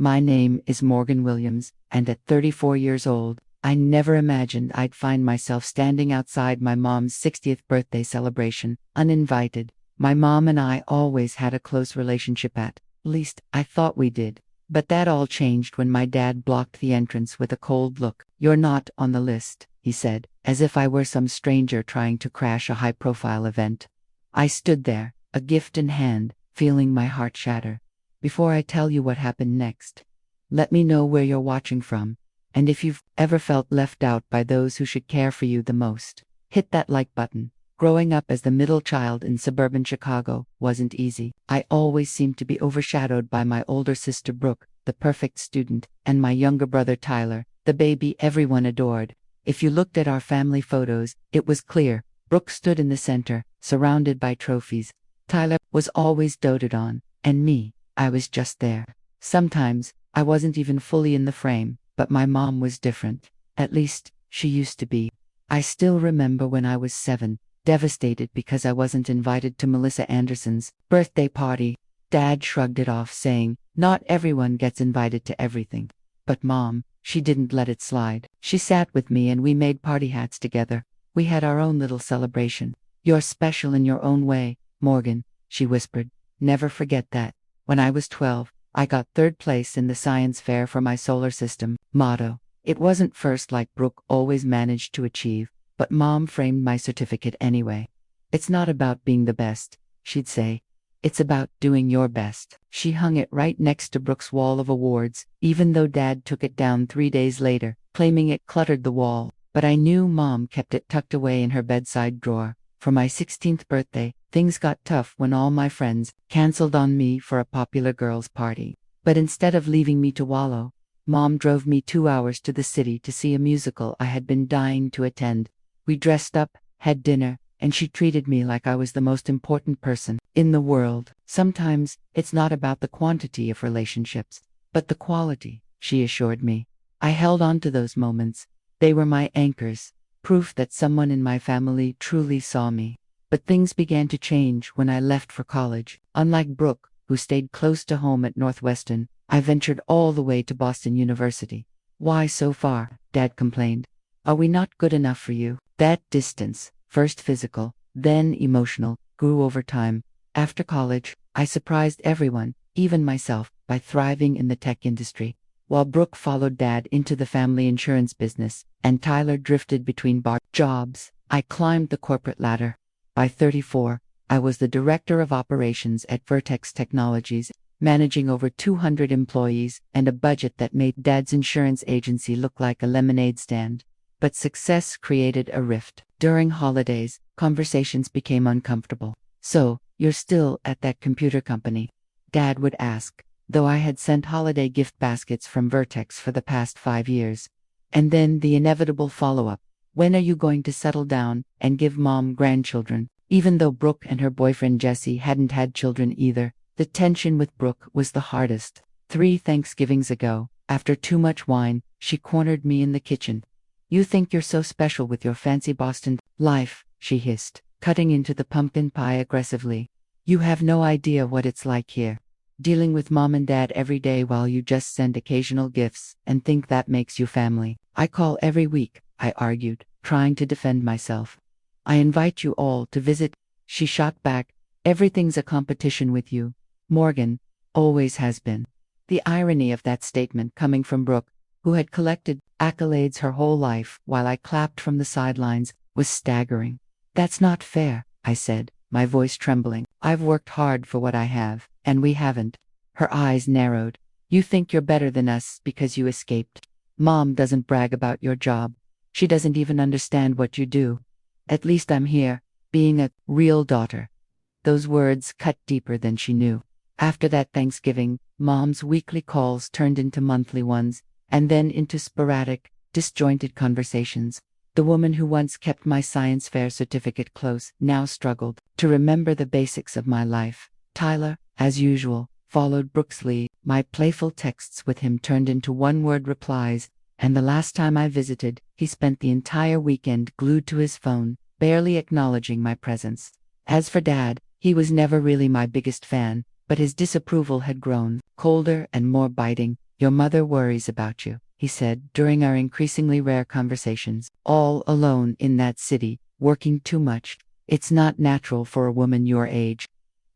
My name is Morgan Williams, and at 34 years old, I never imagined I'd find myself standing outside my mom's 60th birthday celebration, uninvited. My mom and I always had a close relationship, at least, I thought we did. But that all changed when my dad blocked the entrance with a cold look. "You're not on the list," he said, as if I were some stranger trying to crash a high-profile event. I stood there, a gift in hand, feeling my heart shatter. Before I tell you what happened next, let me know where you're watching from, and if you've ever felt left out by those who should care for you the most. Hit that like button. Growing up as the middle child in suburban Chicago wasn't easy. I always seemed to be overshadowed by my older sister Brooke, the perfect student, and my younger brother Tyler, the baby everyone adored. If you looked at our family photos, it was clear. Brooke stood in the center, surrounded by trophies. Tyler was always doted on, and me, I was just there. Sometimes, I wasn't even fully in the frame, but my mom was different. At least, she used to be. I still remember when I was 7, devastated because I wasn't invited to Melissa Anderson's birthday party. Dad shrugged it off, saying, "Not everyone gets invited to everything." But Mom, she didn't let it slide. She sat with me and we made party hats together. We had our own little celebration. "You're special in your own way, Morgan," she whispered. "Never forget that." When I was 12, I got 3rd place in the science fair for my solar system motto. It wasn't first like Brooke always managed to achieve, but Mom framed my certificate anyway. "It's not about being the best," she'd say. "It's about doing your best." She hung it right next to Brooke's wall of awards, even though Dad took it down 3 days later, claiming it cluttered the wall. But I knew Mom kept it tucked away in her bedside drawer. For my 16th birthday, things got tough when all my friends canceled on me for a popular girls' party. But instead of leaving me to wallow, Mom drove me 2 hours to the city to see a musical I had been dying to attend. We dressed up, had dinner, and she treated me like I was the most important person in the world. "Sometimes, it's not about the quantity of relationships, but the quality," she assured me. I held on to those moments. They were my anchors, proof that someone in my family truly saw me. But things began to change when I left for college. Unlike Brooke, who stayed close to home at Northwestern, I ventured all the way to Boston University. "Why so far?" Dad complained. "Are we not good enough for you?" That distance, first physical, then emotional, grew over time. After college, I surprised everyone, even myself, by thriving in the tech industry. While Brooke followed Dad into the family insurance business, and Tyler drifted between bar jobs, I climbed the corporate ladder. By 34, I was the director of operations at Vertex Technologies, managing over 200 employees and a budget that made Dad's insurance agency look like a lemonade stand. But success created a rift. During holidays, conversations became uncomfortable. "So, you're still at that computer company?" Dad would ask, though I had sent holiday gift baskets from Vertex for the past 5 years. And then the inevitable follow-up. "When are you going to settle down and give Mom grandchildren?" Even though Brooke and her boyfriend Jesse hadn't had children either, the tension with Brooke was the hardest. 3 Thanksgivings ago, after too much wine, she cornered me in the kitchen. "You think you're so special with your fancy Boston life," she hissed, cutting into the pumpkin pie aggressively. "You have no idea what it's like here. Dealing with Mom and Dad every day while you just send occasional gifts and think that makes you family." "I call every week," I argued, trying to defend myself. "I invite you all to visit," she shot back. "Everything's a competition with you, Morgan. Always has been." The irony of that statement coming from Brooke, who had collected accolades her whole life while I clapped from the sidelines, was staggering. "That's not fair," I said, my voice trembling. "I've worked hard for what I have, and we haven't." Her eyes narrowed. "You think you're better than us because you escaped. Mom doesn't brag about your job. She doesn't even understand what you do. At least I'm here, being a real daughter." Those words cut deeper than she knew. After that Thanksgiving, Mom's weekly calls turned into monthly ones, and then into sporadic, disjointed conversations. The woman who once kept my science fair certificate close now struggled to remember the basics of my life. Tyler, as usual, followed Brooke's lead. My playful texts with him turned into one-word replies, and the last time I visited, he spent the entire weekend glued to his phone, barely acknowledging my presence. As for Dad, he was never really my biggest fan, but his disapproval had grown colder and more biting. Your mother worries about you, he said during our increasingly rare conversations. All alone in that city, working too much. It's not natural for a woman your age.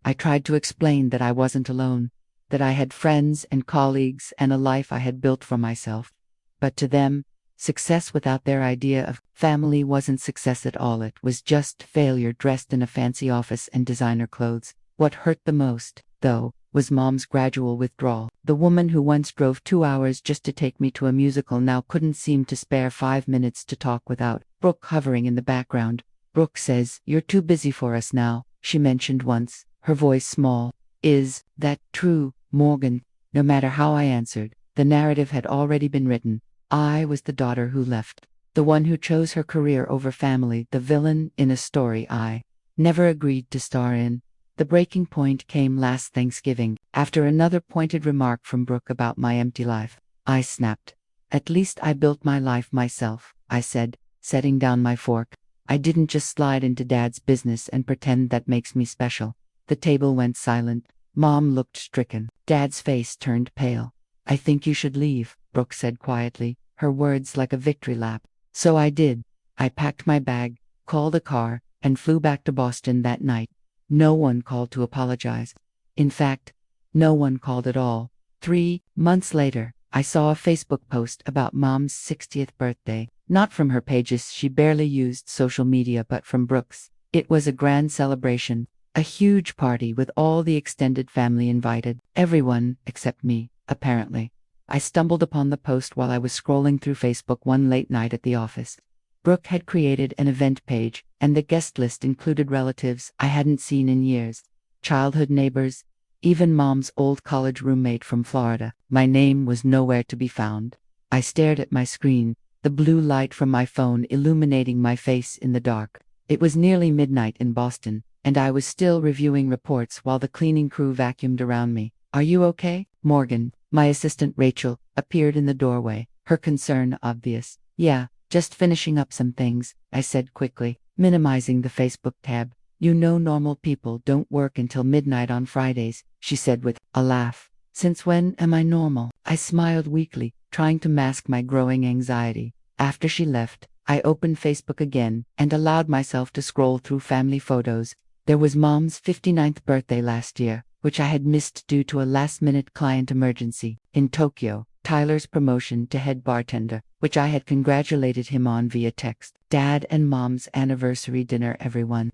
I tried to explain that I wasn't alone, that I had friends and colleagues and a life I had built for myself. But to them, success without their idea of family wasn't success at all. It was just failure dressed in a fancy office and designer clothes. What hurt the most, though, was Mom's gradual withdrawal. The woman who once drove 2 hours just to take me to a musical now couldn't seem to spare 5 minutes to talk without Brooke hovering in the background. Brooke says, "You're too busy for us now," she mentioned once, her voice small. Is that true, Morgan? No matter how I answered, the narrative had already been written. I was the daughter who left, the one who chose her career over family, the villain in a story I never agreed to star in. The breaking point came last Thanksgiving, after another pointed remark from Brooke about my empty life. I snapped. "At least I built my life myself," I said, setting down my fork. "I didn't just slide into Dad's business and pretend that makes me special." The table went silent. Mom looked stricken. Dad's face turned pale. "I think you should leave," Brooke said quietly, her words like a victory lap. So I did. I packed my bag, called a car, and flew back to Boston that night. No one called to apologize. In fact, no one called at all. 3 months later, I saw a Facebook post about Mom's 60th birthday, not from her pages. She barely used social media, but from Brooke's. It was a grand celebration, a huge party with all the extended family invited, everyone except me, apparently. I stumbled upon the post while I was scrolling through Facebook one late night at the office. Brooke had created an event page, and the guest list included relatives I hadn't seen in years, childhood neighbors, even Mom's old college roommate from Florida. My name was nowhere to be found. I stared at my screen, the blue light from my phone illuminating my face in the dark. It was nearly midnight in Boston, and I was still reviewing reports while the cleaning crew vacuumed around me. "Are you okay, Morgan?" My assistant Rachel appeared in the doorway, her concern obvious. "Yeah, just finishing up some things," I said quickly, minimizing the Facebook tab. "You know normal people don't work until midnight on Fridays," she said with a laugh. "Since when am I normal?" I smiled weakly, trying to mask my growing anxiety. After she left, I opened Facebook again and allowed myself to scroll through family photos. There was Mom's 59th birthday last year, which I had missed due to a last-minute client emergency. In Tokyo, Tyler's promotion to head bartender, which I had congratulated him on via text. Dad and Mom's anniversary dinner, everyone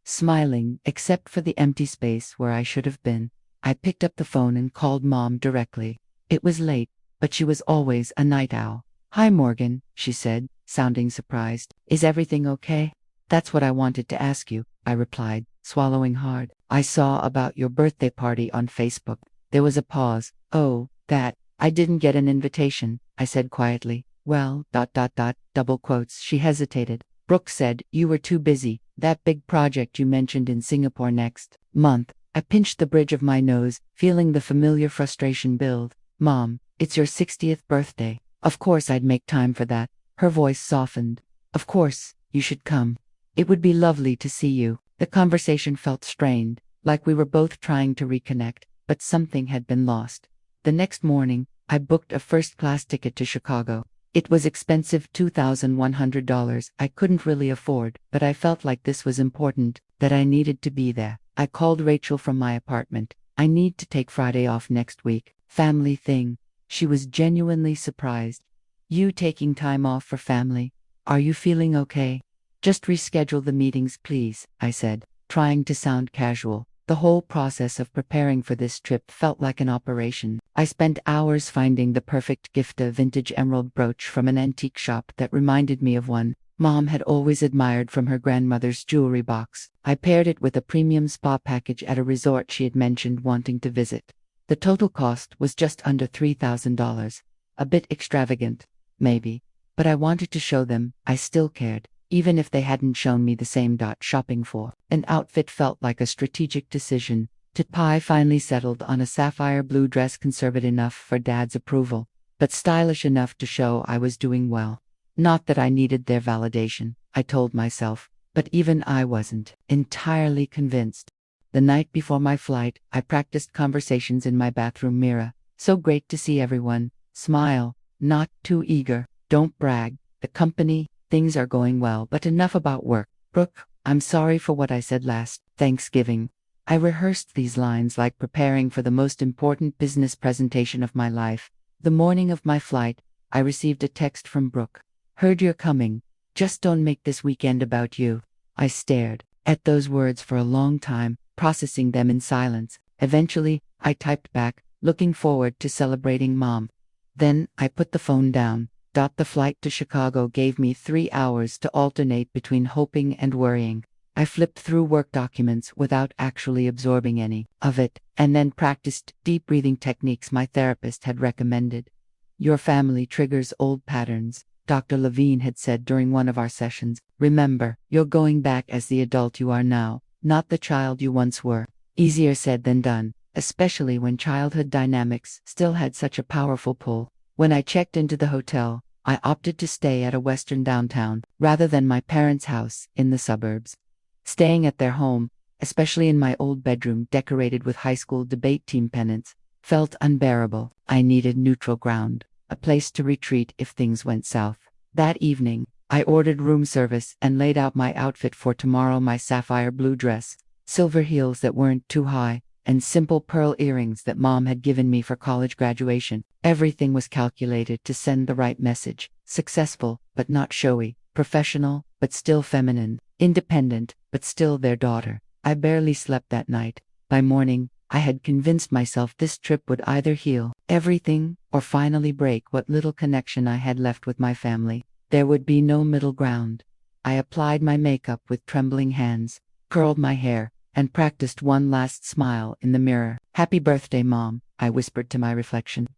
smiling, except for the empty space where I should have been. I picked up the phone and called Mom directly. It was late, but she was always a night owl. "Hi Morgan," she said, sounding surprised. "Is everything okay?" "That's what I wanted to ask you," I replied, swallowing hard. "I saw about your birthday party on Facebook." There was a pause. "Oh, that. I didn't get an invitation," I said quietly. "Well, double quotes." She hesitated. "Brooke said you were too busy. That big project you mentioned in Singapore next month." I pinched the bridge of my nose, feeling the familiar frustration build. "Mom, it's your 60th birthday. Of course I'd make time for that." Her voice softened. "Of course, you should come. It would be lovely to see you." The conversation felt strained, like we were both trying to reconnect, but something had been lost. The next morning, I booked a first-class ticket to Chicago. It was expensive, $2,100. I couldn't really afford, but I felt like this was important, that I needed to be there. I called Rachel from my apartment. "I need to take Friday off next week. Family thing." She was genuinely surprised. "You taking time off for family? Are you feeling okay?" "Just reschedule the meetings, please," I said, trying to sound casual. The whole process of preparing for this trip felt like an operation. I spent hours finding the perfect gift, a vintage emerald brooch from an antique shop that reminded me of one Mom had always admired from her grandmother's jewelry box. I paired it with a premium spa package at a resort she had mentioned wanting to visit. The total cost was just under $3,000. A bit extravagant, maybe, but I wanted to show them I still cared, even if they hadn't shown me the same shopping for. An outfit felt like a strategic decision. I finally settled on a sapphire blue dress, conservative enough for Dad's approval, but stylish enough to show I was doing well. Not that I needed their validation, I told myself, but even I wasn't entirely convinced. The night before my flight, I practiced conversations in my bathroom mirror, So great to see everyone. Smile. Not too eager. Don't brag. The company, things are going well, but enough about work. Brooke, I'm sorry for what I said last Thanksgiving. I rehearsed these lines like preparing for the most important business presentation of my life. The morning of my flight, I received a text from Brooke. Heard you're coming. Just don't make this weekend about you. I stared at those words for a long time, processing them in silence. Eventually, I typed back, looking forward to celebrating Mom. Then, I put the phone down. The flight to Chicago gave me 3 hours to alternate between hoping and worrying. I flipped through work documents without actually absorbing any of it, and then practiced deep breathing techniques my therapist had recommended. Your family triggers old patterns, Dr. Levine had said during one of our sessions. Remember, you're going back as the adult you are now, not the child you once were. Easier said than done, especially when childhood dynamics still had such a powerful pull. When I checked into the hotel, I opted to stay at a Western downtown, rather than my parents' house in the suburbs. Staying at their home, especially in my old bedroom decorated with high school debate team pennants, felt unbearable. I needed neutral ground, a place to retreat if things went south. That evening, I ordered room service and laid out my outfit for tomorrow: my sapphire blue dress, silver heels that weren't too high, and simple pearl earrings that Mom had given me for college graduation. Everything was calculated to send the right message: successful, but not showy; professional, but still feminine; independent, but still their daughter. I barely slept that night. By morning, I had convinced myself this trip would either heal everything or finally break what little connection I had left with my family. There would be no middle ground. I applied my makeup with trembling hands, curled my hair, and practiced one last smile in the mirror. "Happy birthday, Mom," I whispered to my reflection.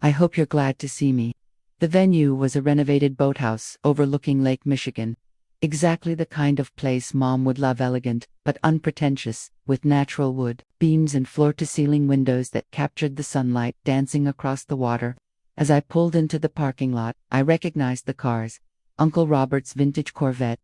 "I hope you're glad to see me." The venue was a renovated boathouse overlooking Lake Michigan. Exactly the kind of place Mom would love: elegant, but unpretentious, with natural wood beams and floor-to-ceiling windows that captured the sunlight dancing across the water. As I pulled into the parking lot, I recognized the cars: Uncle Robert's vintage Corvette,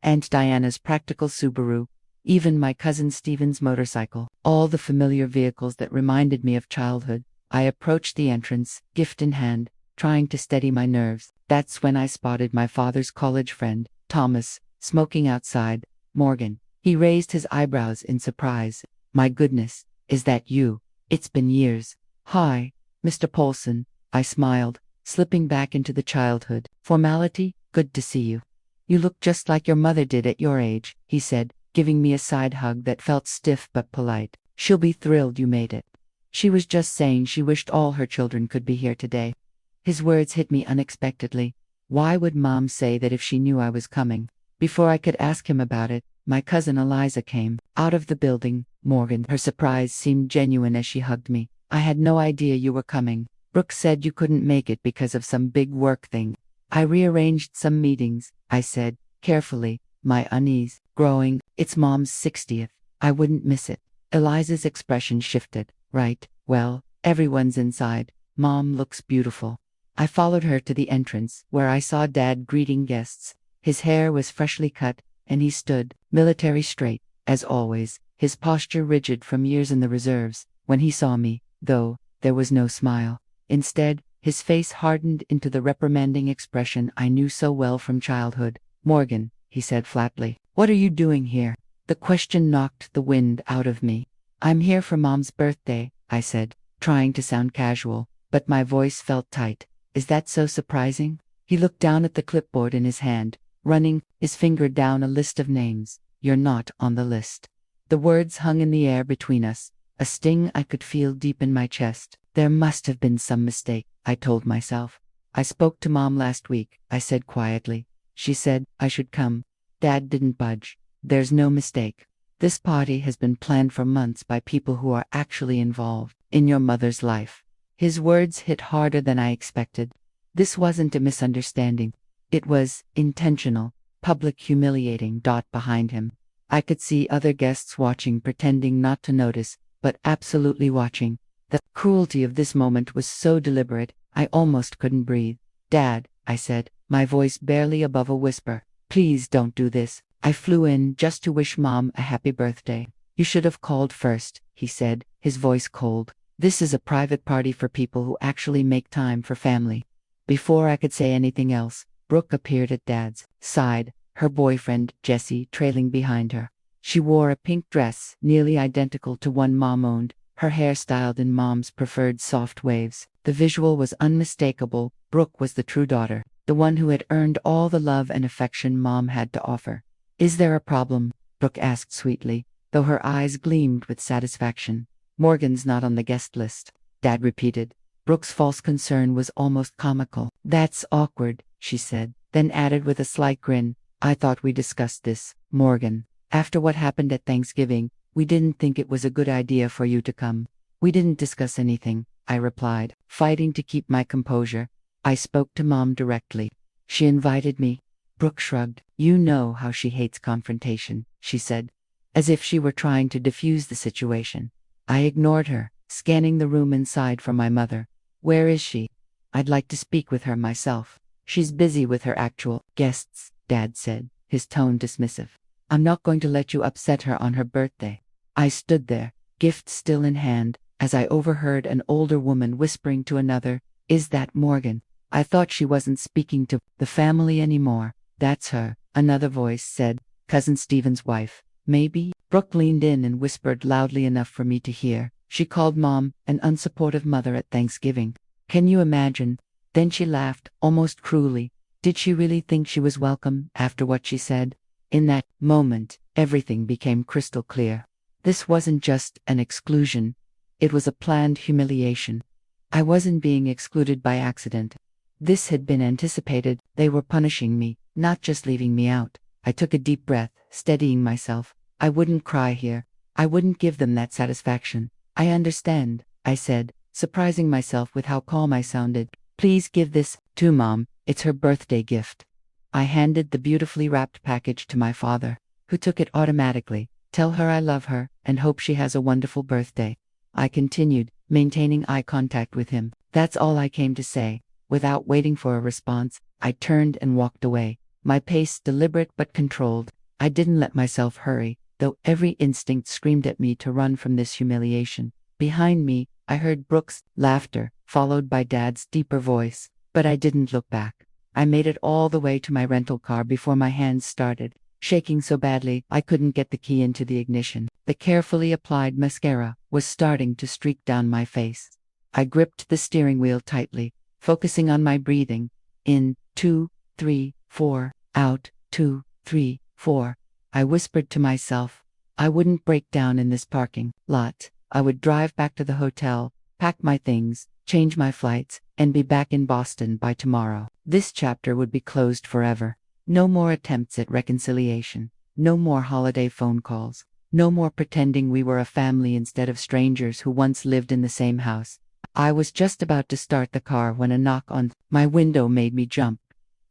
Aunt Diana's practical Subaru, even my cousin Stephen's motorcycle, all the familiar vehicles that reminded me of childhood. I approached the entrance, gift in hand, trying to steady my nerves. That's when I spotted my father's college friend, Thomas, smoking outside. "Morgan." He raised his eyebrows in surprise. "My goodness, is that you? It's been years." "Hi, Mr. Polson," I smiled, slipping back into the childhood formality. "Good to see you. You look just like your mother did at your age," he said, giving me a side hug that felt stiff but polite. "She'll be thrilled you made it. She was just saying she wished all her children could be here today." His words hit me unexpectedly. Why would Mom say that if she knew I was coming? Before I could ask him about it, my cousin Eliza came out of the building. "Morgan." Her surprise seemed genuine as she hugged me. "I had no idea you were coming. Brooke said you couldn't make it because of some big work thing." "I rearranged some meetings," I said, carefully, my unease growing. "It's Mom's 60th. I wouldn't miss it." Eliza's expression shifted. "Right, well, everyone's inside. Mom looks beautiful." I followed her to the entrance, where I saw Dad greeting guests. His hair was freshly cut, and he stood, military straight, as always, his posture rigid from years in the reserves. When he saw me, though, there was no smile. Instead, his face hardened into the reprimanding expression I knew so well from childhood. "Morgan," he said flatly, "what are you doing here?" The question knocked the wind out of me. "I'm here for Mom's birthday," I said, trying to sound casual, but my voice felt tight. "Is that so surprising?" He looked down at the clipboard in his hand, running his finger down a list of names. "You're not on the list." The words hung in the air between us, a sting I could feel deep in my chest. There must have been some mistake, I told myself. "I spoke to Mom last week," I said quietly. "She said I should come." Dad didn't budge. "There's no mistake. This party has been planned for months by people who are actually involved in your mother's life." His words hit harder than I expected. This wasn't a misunderstanding. It was intentional, public, humiliating. Behind him, I could see other guests watching, pretending not to notice, but absolutely watching. The cruelty of this moment was so deliberate, I almost couldn't breathe. "Dad," I said, my voice barely above a whisper, "please don't do this. I flew in just to wish Mom a happy birthday." "You should have called first," he said, his voice cold. This is a private party for people who actually make time for family. Before I could say anything else, Brooke appeared at Dad's side, her boyfriend, Jesse, trailing behind her. She wore a pink dress, nearly identical to one Mom owned, her hair styled in Mom's preferred soft waves. The visual was unmistakable. Brooke was the true daughter, the one who had earned all the love and affection Mom had to offer. "Is there a problem?" Brooke asked sweetly, though her eyes gleamed with satisfaction. "Morgan's not on the guest list," Dad repeated. Brooke's false concern was almost comical. "That's awkward," she said, then added with a slight grin, "I thought we discussed this, Morgan. After what happened at Thanksgiving, we didn't think it was a good idea for you to come." "We didn't discuss anything," I replied, fighting to keep my composure. "I spoke to Mom directly. She invited me." Brooke shrugged. "You know how she hates confrontation," she said, as if she were trying to diffuse the situation. I ignored her, scanning the room inside for my mother. "Where is she? I'd like to speak with her myself." "She's busy with her actual guests," Dad said, his tone dismissive. "I'm not going to let you upset her on her birthday." I stood there, gift still in hand, as I overheard an older woman whispering to another, "Is that Morgan? I thought she wasn't speaking to the family anymore." "That's her," another voice said, "Cousin Stephen's wife." "Maybe?" Brooke leaned in and whispered loudly enough for me to hear. "She called Mom an unsupportive mother at Thanksgiving. Can you imagine?" Then she laughed, almost cruelly. Did she really think she was welcome after what she said? In that moment, everything became crystal clear. This wasn't just an exclusion. It was a planned humiliation. I wasn't being excluded by accident. This had been anticipated. They were punishing me, not just leaving me out. I took a deep breath, steadying myself. I wouldn't cry here. I wouldn't give them that satisfaction. "I understand," I said, surprising myself with how calm I sounded. "Please give this to Mom. It's her birthday gift." I handed the beautifully wrapped package to my father, who took it automatically. "Tell her I love her and hope she has a wonderful birthday." I continued, maintaining eye contact with him. "That's all I came to say." Without waiting for a response, I turned and walked away, my pace deliberate but controlled. I didn't let myself hurry, though every instinct screamed at me to run from this humiliation. Behind me, I heard Brooke's laughter, followed by Dad's deeper voice, but I didn't look back. I made it all the way to my rental car before my hands started shaking so badly I couldn't get the key into the ignition. The carefully applied mascara was starting to streak down my face. I gripped the steering wheel tightly, focusing on my breathing. In, 2, 3, 4, out, 2, 3, 4. I whispered to myself. I wouldn't break down in this parking lot. I would drive back to the hotel, pack my things, change my flights, and be back in Boston by tomorrow. This chapter would be closed forever. No more attempts at reconciliation. No more holiday phone calls. No more pretending we were a family instead of strangers who once lived in the same house. I was just about to start the car when a knock on my window made me jump.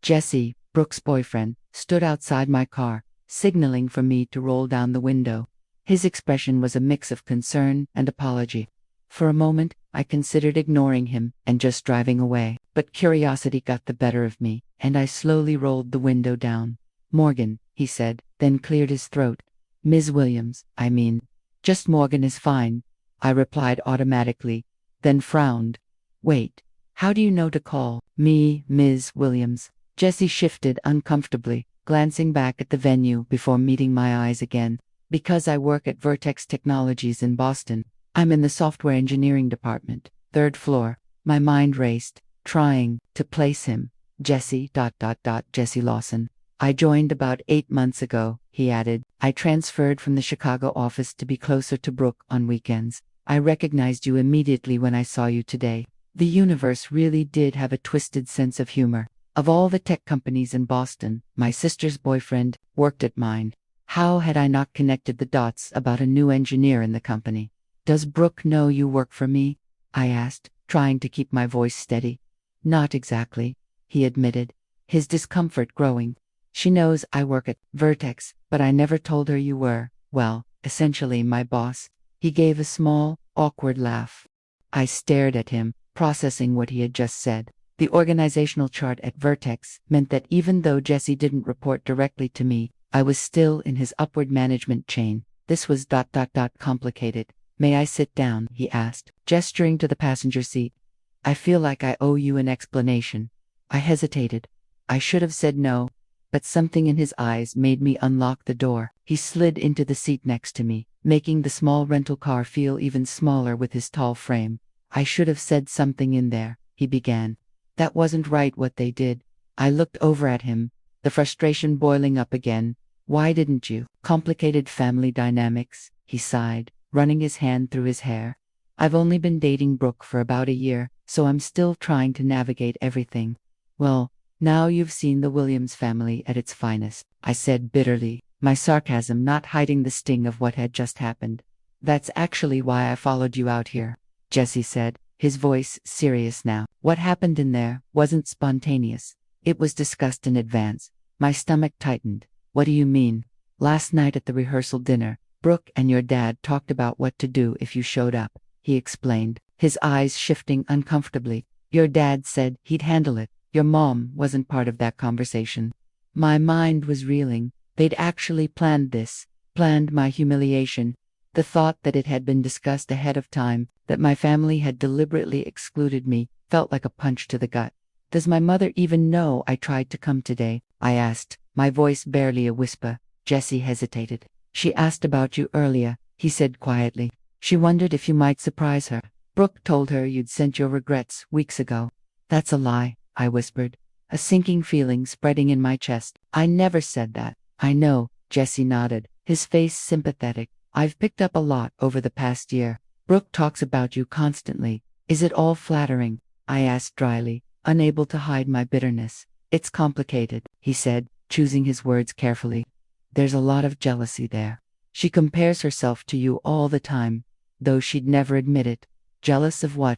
Jesse, Brooke's boyfriend, stood outside my car, signaling for me to roll down the window. His expression was a mix of concern and apology. For a moment, I considered ignoring him and just driving away, but curiosity got the better of me, and I slowly rolled the window down. "Morgan," he said, then cleared his throat. "Ms. Williams, I mean." "Just Morgan is fine," I replied automatically, then frowned. "Wait, how do you know to call me Ms. Williams?" Jesse shifted uncomfortably, glancing back at the venue before meeting my eyes again. "Because I work at Vertex Technologies in Boston. I'm in the software engineering department, 3rd floor." My mind raced, trying to place him. Jesse Lawson. "I joined about 8 months ago," he added. "I transferred from the Chicago office to be closer to Brooke on weekends. I recognized you immediately when I saw you today." The universe really did have a twisted sense of humor. Of all the tech companies in Boston, my sister's boyfriend worked at mine. How had I not connected the dots about a new engineer in the company? "Does Brooke know you work for me?" I asked, trying to keep my voice steady. "Not exactly," he admitted, his discomfort growing. "She knows I work at Vertex, but I never told her you were, well, essentially my boss." He gave a small, awkward laugh. I stared at him, processing what he had just said. The organizational chart at Vertex meant that even though Jesse didn't report directly to me, I was still in his upward management chain. This was complicated. May I sit down? He asked, gesturing to the passenger seat. I feel like I owe you an explanation. I hesitated. I should have said no, but something in his eyes made me unlock the door. He slid into the seat next to me, making the small rental car feel even smaller with his tall frame. I should have said something in there, he began. That wasn't right what they did. I looked over at him, the frustration boiling up again. Why didn't you? Complicated family dynamics, he sighed, running his hand through his hair. I've only been dating Brooke for about a year, so I'm still trying to navigate everything. Well, now you've seen the Williams family at its finest, I said bitterly, my sarcasm not hiding the sting of what had just happened. That's actually why I followed you out here, Jesse said, his voice serious now. What happened in there wasn't spontaneous. It was discussed in advance. My stomach tightened. What do you mean? Last night at the rehearsal dinner, Brooke and your dad talked about what to do if you showed up, he explained, his eyes shifting uncomfortably. Your dad said he'd handle it. Your mom wasn't part of that conversation. My mind was reeling. They'd actually planned this, planned my humiliation. The thought that it had been discussed ahead of time, that my family had deliberately excluded me, felt like a punch to the gut. Does my mother even know I tried to come today? I asked, my voice barely a whisper. Jesse hesitated. She asked about you earlier, he said quietly. She wondered if you might surprise her. Brooke told her you'd sent your regrets weeks ago. That's a lie, I whispered, a sinking feeling spreading in my chest. I never said that. I know, Jesse nodded, his face sympathetic. I've picked up a lot over the past year. Brooke talks about you constantly. Is it all flattering? I asked dryly, unable to hide my bitterness. It's complicated, he said, choosing his words carefully. There's a lot of jealousy there. She compares herself to you all the time, though she'd never admit it. Jealous of what?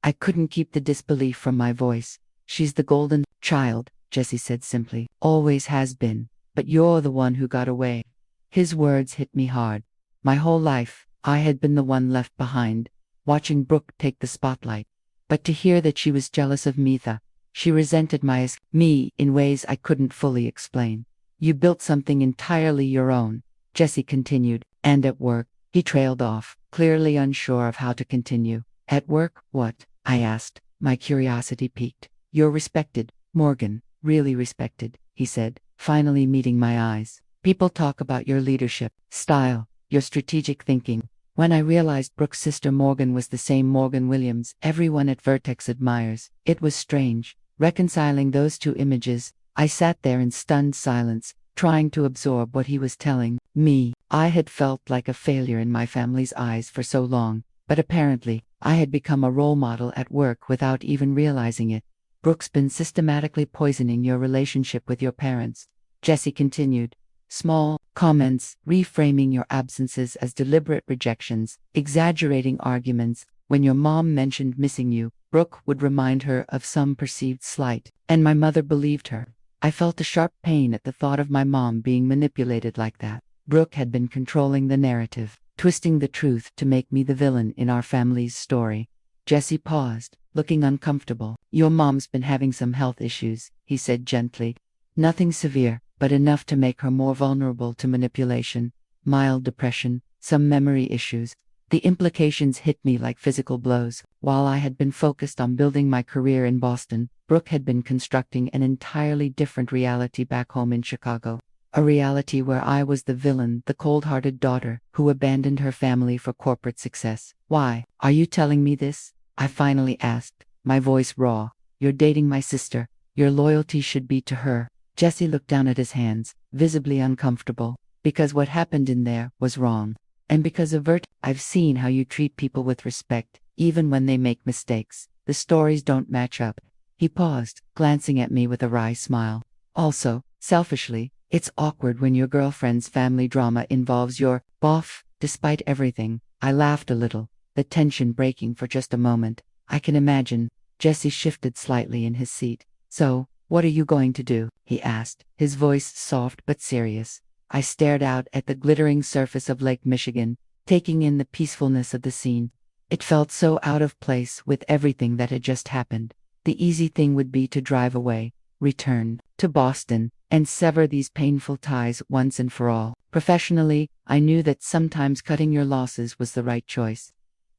I couldn't keep the disbelief from my voice. She's the golden child, Jesse said simply. Always has been. But you're the one who got away. His words hit me hard. My whole life, I had been the one left behind, watching Brooke take the spotlight. But to hear that she was jealous of Mitha, she resented me in ways I couldn't fully explain. You built something entirely your own, Jesse continued, and at work, he trailed off, clearly unsure of how to continue. At work, what? I asked, my curiosity piqued. You're respected, Morgan, really respected, he said, finally meeting my eyes. People talk about your leadership, style, your strategic thinking. When I realized Brooke's sister Morgan was the same Morgan Williams everyone at Vertex admires, it was strange. Reconciling those two images, I sat there in stunned silence, trying to absorb what he was telling me. I had felt like a failure in my family's eyes for so long, but apparently, I had become a role model at work without even realizing it. Brooke's been systematically poisoning your relationship with your parents, Jesse continued. Small comments, reframing your absences as deliberate rejections, exaggerating arguments. When your mom mentioned missing you, Brooke would remind her of some perceived slight, and my mother believed her. I felt a sharp pain at the thought of my mom being manipulated like that. Brooke had been controlling the narrative, twisting the truth to make me the villain in our family's story. Jesse paused, looking uncomfortable. Your mom's been having some health issues, he said gently. Nothing severe, but enough to make her more vulnerable to manipulation. Mild depression, some memory issues. The implications hit me like physical blows. While I had been focused on building my career in Boston, Brooke had been constructing an entirely different reality back home in Chicago. A reality where I was the villain, the cold-hearted daughter, who abandoned her family for corporate success. Why are you telling me this? I finally asked, my voice raw. You're dating my sister. Your loyalty should be to her. Jesse looked down at his hands, visibly uncomfortable. Because what happened in there was wrong. And because of I've seen how you treat people with respect, even when they make mistakes. The stories don't match up. He paused, glancing at me with a wry smile. Also, selfishly, it's awkward when your girlfriend's family drama involves your boff. Despite everything, I laughed a little, the tension breaking for just a moment. I can imagine. Jesse shifted slightly in his seat. So, what are you going to do? He asked, his voice soft but serious. I stared out at the glittering surface of Lake Michigan, taking in the peacefulness of the scene. It felt so out of place with everything that had just happened. The easy thing would be to drive away, return to Boston, and sever these painful ties once and for all. Professionally, I knew that sometimes cutting your losses was the right choice.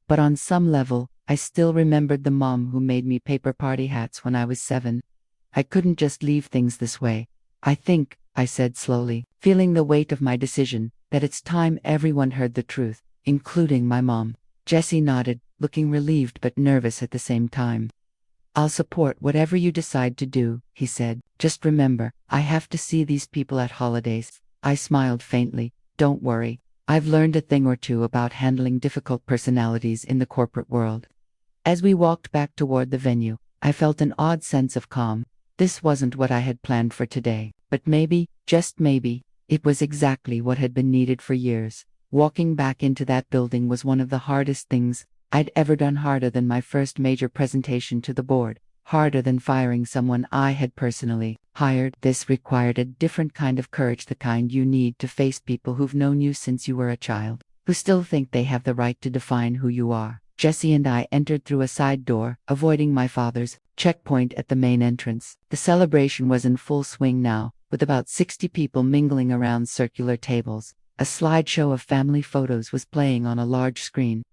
But on some level, I still remembered the mom who made me paper party hats when I was 7. I couldn't just leave things this way. I think, I said slowly, feeling the weight of my decision, that it's time everyone heard the truth, including my mom. Jesse nodded, looking relieved but nervous at the same time. I'll support whatever you decide to do, he said. Just remember, I have to see these people at holidays. I smiled faintly. Don't worry. I've learned a thing or two about handling difficult personalities in the corporate world. As we walked back toward the venue, I felt an odd sense of calm. This wasn't what I had planned for today, but maybe, just maybe, it was exactly what had been needed for years. Walking back into that building was one of the hardest things I'd ever done, harder than my first major presentation to the board, harder than firing someone I had personally hired. This required a different kind of courage, the kind you need to face people who've known you since you were a child, who still think they have the right to define who you are. Jesse and I entered through a side door, avoiding my father's checkpoint at the main entrance. The celebration was in full swing now, with about 60 people mingling around circular tables. A slideshow of family photos was playing on a large screen.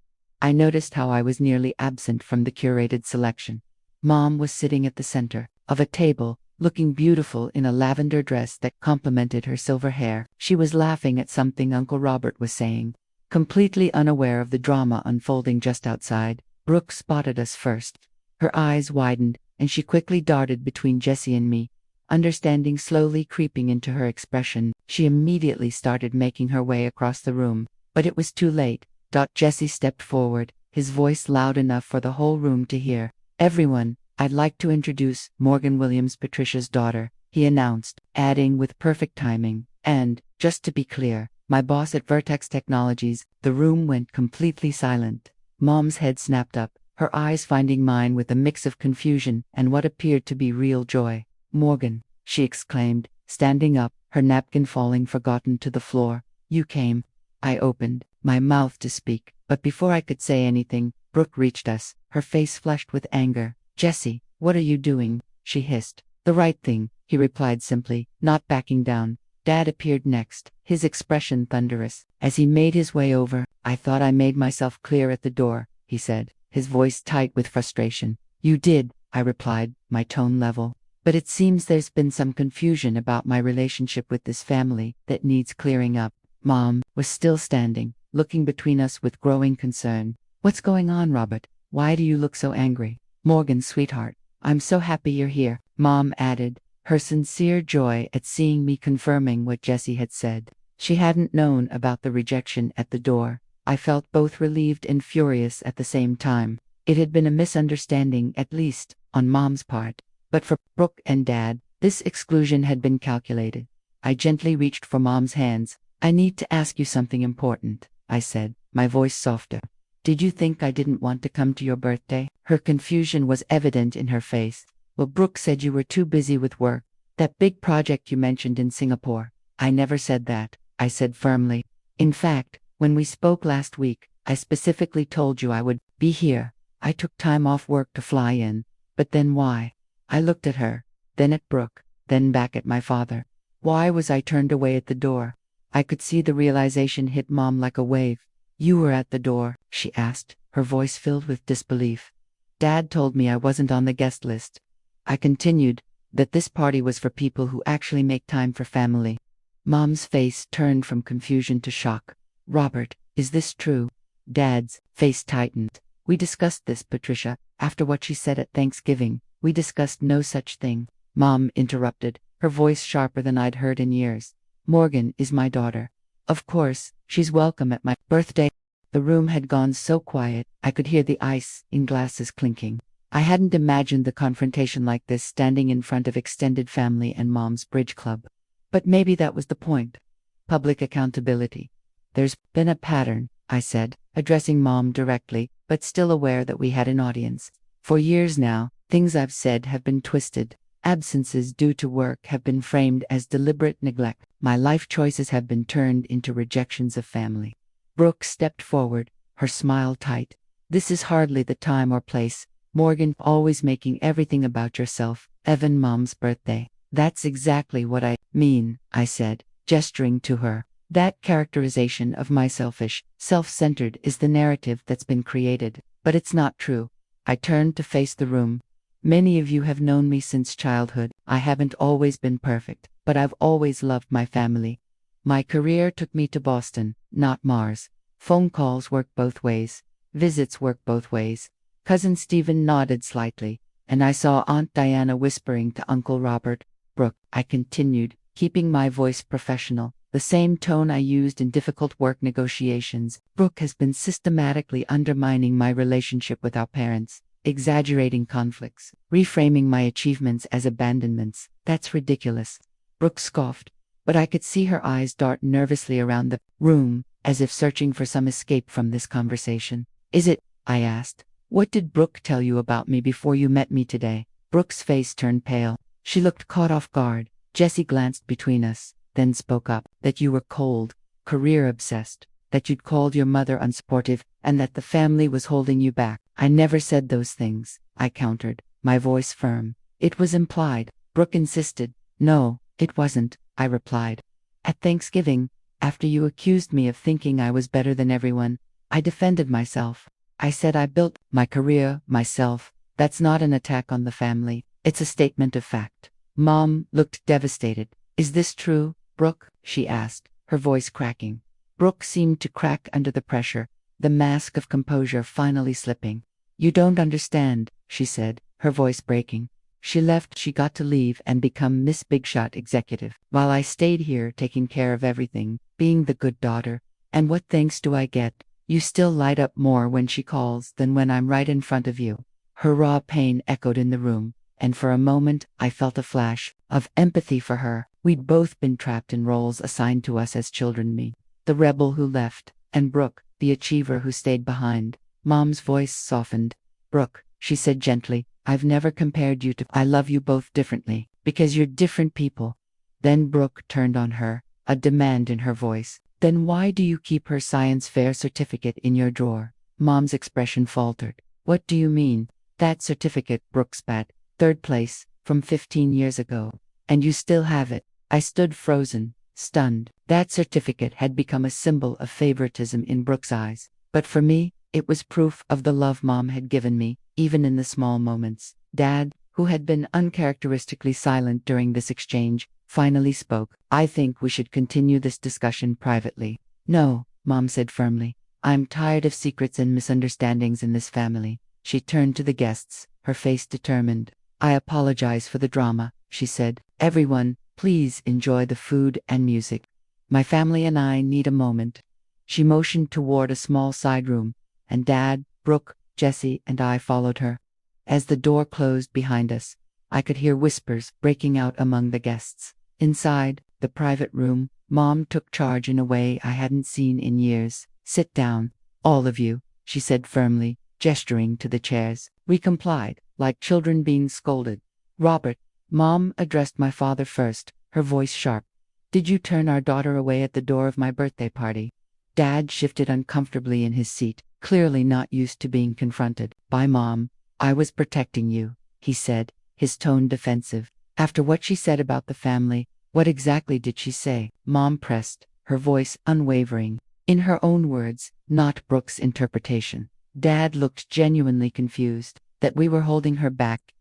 I noticed how I was nearly absent from the curated selection. Mom was sitting at the center of a table, looking beautiful in a lavender dress that complemented her silver hair. She was laughing at something Uncle Robert was saying. Completely unaware of the drama unfolding just outside, Brooke spotted us first. Her eyes widened, and she quickly darted between Jesse and me. Understanding slowly creeping into her expression, she immediately started making her way across the room. But it was too late. Jesse stepped forward, his voice loud enough for the whole room to hear. Everyone, I'd like to introduce Morgan Williams, Patricia's daughter, he announced, adding with perfect timing, and, just to be clear, my boss at Vertex Technologies. The room went completely silent. Mom's head snapped up, her eyes finding mine with a mix of confusion and what appeared to be real joy. Morgan, she exclaimed, standing up, her napkin falling forgotten to the floor. You came. I opened my mouth to speak, but before I could say anything, Brooke reached us, her face flushed with anger. Jesse, what are you doing? She hissed. The right thing, he replied simply, not backing down. Dad appeared next, his expression thunderous. As he made his way over, I thought I made myself clear at the door, he said, his voice tight with frustration. You did, I replied, my tone level. But it seems there's been some confusion about my relationship with this family that needs clearing up. Mom was still standing, looking between us with growing concern. What's going on, Robert? Why do you look so angry? Morgan, sweetheart, I'm so happy you're here, Mom added, her sincere joy at seeing me confirming what Jesse had said. She hadn't known about the rejection at the door. I felt both relieved and furious at the same time. It had been a misunderstanding, at least, on Mom's part. But for Brooke and Dad, this exclusion had been calculated. I gently reached for Mom's hands. I need to ask you something important, I said, my voice softer. Did you think I didn't want to come to your birthday? Her confusion was evident in her face. Well, Brooke said you were too busy with work. That big project you mentioned in Singapore. I never said that, I said firmly. In fact, when we spoke last week, I specifically told you I would be here. I took time off work to fly in. But then why? I looked at her, then at Brooke, then back at my father. Why was I turned away at the door? I could see the realization hit Mom like a wave. You were at the door, she asked, her voice filled with disbelief. Dad told me I wasn't on the guest list. I continued, that this party was for people who actually make time for family. Mom's face turned from confusion to shock. Robert, is this true? Dad's face tightened. We discussed this, Patricia, after what she said at Thanksgiving. We discussed no such thing. Mom interrupted, her voice sharper than I'd heard in years. Morgan is my daughter. Of course, she's welcome at my birthday. The room had gone so quiet, I could hear the ice in glasses clinking. I hadn't imagined the confrontation like this, standing in front of extended family and Mom's bridge club. But maybe that was the point. Public accountability. There's been a pattern, I said, addressing Mom directly, but still aware that we had an audience. For years now, things I've said have been twisted. Absences due to work have been framed as deliberate neglect. My life choices have been turned into rejections of family. Brooke stepped forward, her smile tight. This is hardly the time or place. Morgan, always making everything about yourself. Evan, Mom's birthday. That's exactly what I mean, I said, gesturing to her. That characterization of my selfish, self-centered is the narrative that's been created, but it's not true. I turned to face the room. Many of you have known me since childhood. I haven't always been perfect, but I've always loved my family. My career took me to Boston, not Mars. Phone calls work both ways. Visits work both ways. Cousin Stephen nodded slightly, and I saw Aunt Diana whispering to Uncle Robert. Brooke, I continued, keeping my voice professional, the same tone I used in difficult work negotiations. Brooke has been systematically undermining my relationship with our parents, exaggerating conflicts, reframing my achievements as abandonments. That's ridiculous. Brooke scoffed, but I could see her eyes dart nervously around the room, as if searching for some escape from this conversation. Is it? I asked. What did Brooke tell you about me before you met me today? Brooke's face turned pale. She looked caught off guard. Jessie glanced between us, then spoke up. That you were cold, career-obsessed, that you'd called your mother unsupportive, and that the family was holding you back. I never said those things, I countered, my voice firm. It was implied. Brooke insisted. No, it wasn't, I replied. At Thanksgiving, after you accused me of thinking I was better than everyone, I defended myself. I said I built my career, myself. That's not an attack on the family. It's a statement of fact. Mom looked devastated. Is this true, Brooke? She asked, her voice cracking. Brooke seemed to crack under the pressure, the mask of composure finally slipping. You don't understand, she said, her voice breaking. She left. She got to leave and become Miss Big Shot executive, while I stayed here taking care of everything, being the good daughter. And what thanks do I get? You still light up more when she calls than when I'm right in front of you. Her raw pain echoed in the room, and for a moment I felt a flash of empathy for her. We'd both been trapped in roles assigned to us as children, me, the rebel who left, and Brooke, the achiever who stayed behind. Mom's voice softened. Brooke, she said gently, I've never compared you to. I love you both differently, because you're different people. Then Brooke turned on her, a demand in her voice. Then why do you keep her science fair certificate in your drawer? Mom's expression faltered. What do you mean? That certificate, Brooke spat. 3rd place, from 15 years ago. And you still have it. I stood frozen, stunned. That certificate had become a symbol of favoritism in Brooke's eyes. But for me, it was proof of the love Mom had given me, even in the small moments. Dad, who had been uncharacteristically silent during this exchange, finally spoke. I think we should continue this discussion privately. No, Mom said firmly. I'm tired of secrets and misunderstandings in this family. She turned to the guests, her face determined. I apologize for the drama, she said. Everyone, please enjoy the food and music. My family and I need a moment. She motioned toward a small side room, and Dad, Brooke, Jessie, and I followed her. As the door closed behind us, I could hear whispers breaking out among the guests. Inside, the private room, Mom took charge in a way I hadn't seen in years. Sit down, all of you, she said firmly, gesturing to the chairs. We complied, like children being scolded. Robert, Mom addressed my father first, her voice sharp. Did you turn our daughter away at the door of my birthday party? Dad shifted uncomfortably in his seat, clearly not used to being confronted. By Mom. I was protecting you, he said, his tone defensive. After what she said about the family, what exactly did she say? Mom pressed, her voice unwavering. In her own words, not Brooke's interpretation. Dad looked genuinely confused, that we were holding her back,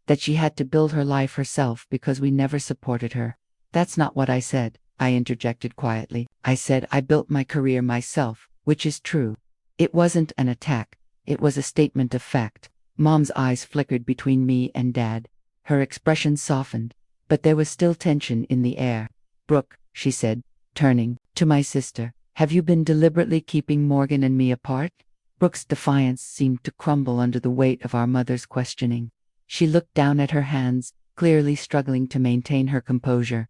that she had to build her life herself because we never supported her. That's not what I said, I interjected quietly. I said I built my career myself, which is true. It wasn't an attack, it was a statement of fact. Mom's eyes flickered between me and Dad. Her expression softened, but there was still tension in the air. Brooke, she said, turning to my sister, have you been deliberately keeping Morgan and me apart? Brooke's defiance seemed to crumble under the weight of our mother's questioning. She looked down at her hands, clearly struggling to maintain her composure.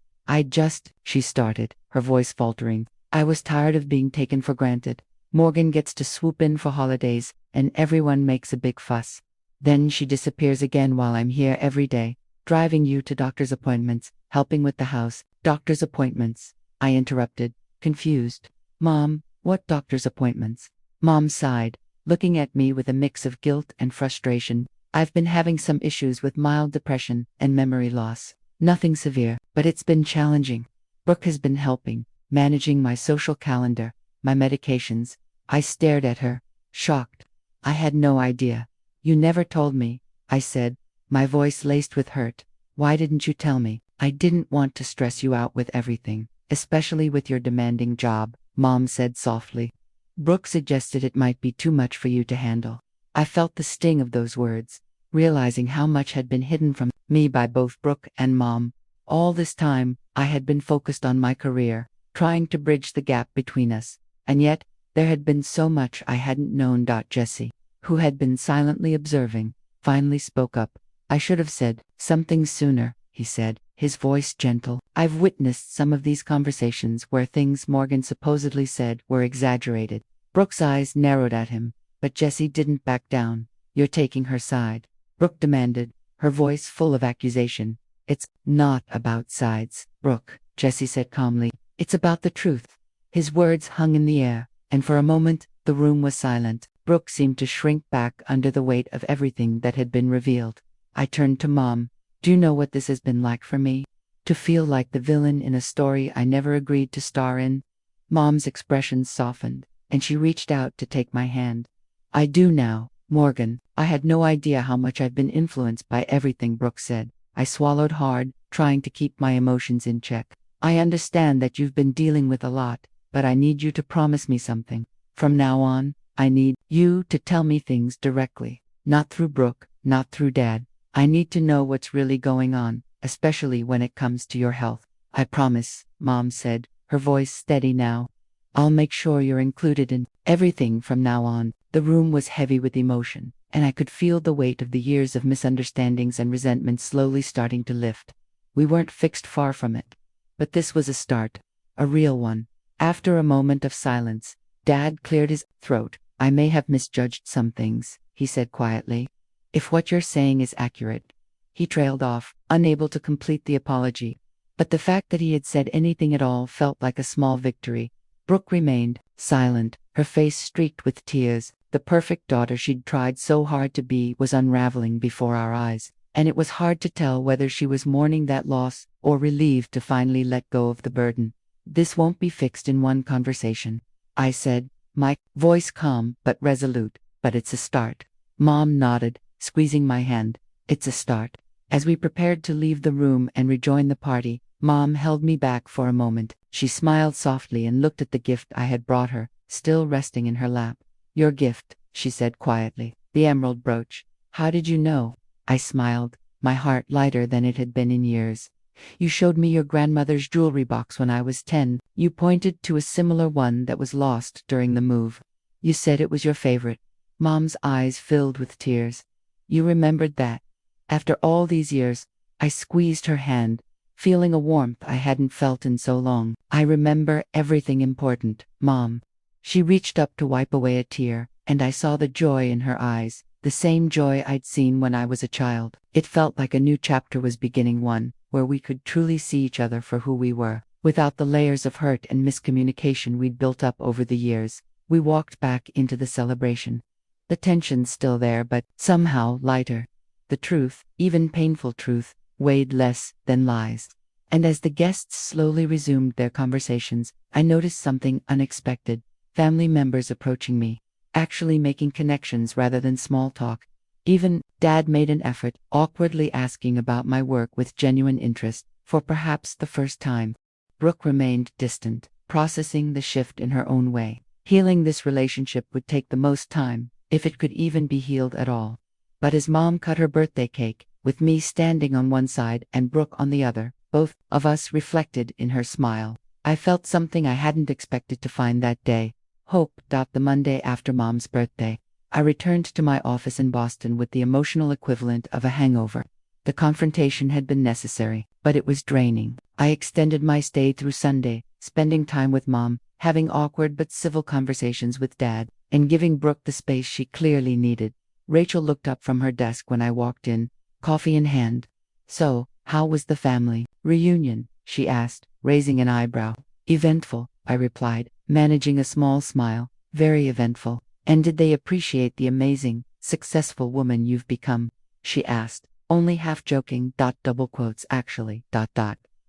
She started, her voice faltering. I was tired of being taken for granted. Morgan gets to swoop in for holidays, and everyone makes a big fuss. Then she disappears again while I'm here every day, driving you to doctor's appointments, helping with the house. Doctor's appointments, I interrupted, confused. Mom, what doctor's appointments? Mom sighed, looking at me with a mix of guilt and frustration. I've been having some issues with mild depression and memory loss. Nothing severe, but it's been challenging. Brooke has been helping, managing my social calendar, my medications. I stared at her, shocked. I had no idea. You never told me, I said, my voice laced with hurt. Why didn't you tell me? I didn't want to stress you out with everything, especially with your demanding job, Mom said softly. Brooke suggested it might be too much for you to handle. I felt the sting of those words, realizing how much had been hidden from me by both Brooke and Mom. All this time, I had been focused on my career, trying to bridge the gap between us, and yet, there had been so much I hadn't known. Jesse, who had been silently observing, finally spoke up. I should have said something sooner, he said, his voice gentle. I've witnessed some of these conversations where things Morgan supposedly said were exaggerated. Brooke's eyes narrowed at him, but Jessie didn't back down. You're taking her side, Brooke demanded, her voice full of accusation. It's not about sides, Brooke, Jessie said calmly. It's about the truth. His words hung in the air, and for a moment, the room was silent. Brooke seemed to shrink back under the weight of everything that had been revealed. I turned to Mom. Do you know what this has been like for me? To feel like the villain in a story I never agreed to star in? Mom's expression softened, and she reached out to take my hand. I do now, Morgan. I had no idea how much I've been influenced by everything Brooke said. I swallowed hard, trying to keep my emotions in check. I understand that you've been dealing with a lot, but I need you to promise me something. From now on, I need you to tell me things directly. Not through Brooke, not through Dad. I need to know what's really going on, especially when it comes to your health. I promise, Mom said, her voice steady now. I'll make sure you're included in everything from now on. The room was heavy with emotion, and I could feel the weight of the years of misunderstandings and resentment slowly starting to lift. We weren't fixed, far from it. But this was a start, a real one. After a moment of silence, Dad cleared his throat. I may have misjudged some things, he said quietly. If what you're saying is accurate. He trailed off, unable to complete the apology. But the fact that he had said anything at all felt like a small victory. Brooke remained silent, her face streaked with tears. The perfect daughter she'd tried so hard to be was unraveling before our eyes, and it was hard to tell whether she was mourning that loss or relieved to finally let go of the burden. This won't be fixed in one conversation, I said, my voice calm but resolute, but it's a start. Mom nodded, squeezing my hand. It's a start. As we prepared to leave the room and rejoin the party, Mom held me back for a moment. She smiled softly and looked at the gift I had brought her, still resting in her lap. Your gift, she said quietly, the emerald brooch. How did you know? I smiled, my heart lighter than it had been in years. You showed me your grandmother's jewelry box when I was 10. You pointed to a similar one that was lost during the move. You said it was your favorite. Mom's eyes filled with tears. You remembered that. After all these years, I squeezed her hand, feeling a warmth I hadn't felt in so long. I remember everything important, Mom. She reached up to wipe away a tear, and I saw the joy in her eyes, the same joy I'd seen when I was a child. It felt like a new chapter was beginning, one where we could truly see each other for who we were, without the layers of hurt and miscommunication we'd built up over the years. We walked back into the celebration. The tension's still there, but somehow lighter. The truth, even painful truth, weighed less than lies. And as the guests slowly resumed their conversations, I noticed something unexpected. Family members approaching me, actually making connections rather than small talk. Even Dad made an effort, awkwardly asking about my work with genuine interest, for perhaps the first time. Brooke remained distant, processing the shift in her own way. Healing this relationship would take the most time, if it could even be healed at all. But as Mom cut her birthday cake, with me standing on one side and Brooke on the other, both of us reflected in her smile. I felt something I hadn't expected to find that day. Hope. The Monday after Mom's birthday, I returned to my office in Boston with the emotional equivalent of a hangover. The confrontation had been necessary, but it was draining. I extended my stay through Sunday, spending time with Mom, having awkward but civil conversations with Dad, and giving Brooke the space she clearly needed. Rachel looked up from her desk when I walked in, coffee in hand. So, how was the family reunion? She asked, raising an eyebrow. Eventful, I replied, managing a small smile. Very eventful. And did they appreciate the amazing, successful woman you've become? She asked, only half joking. Double quotes actually.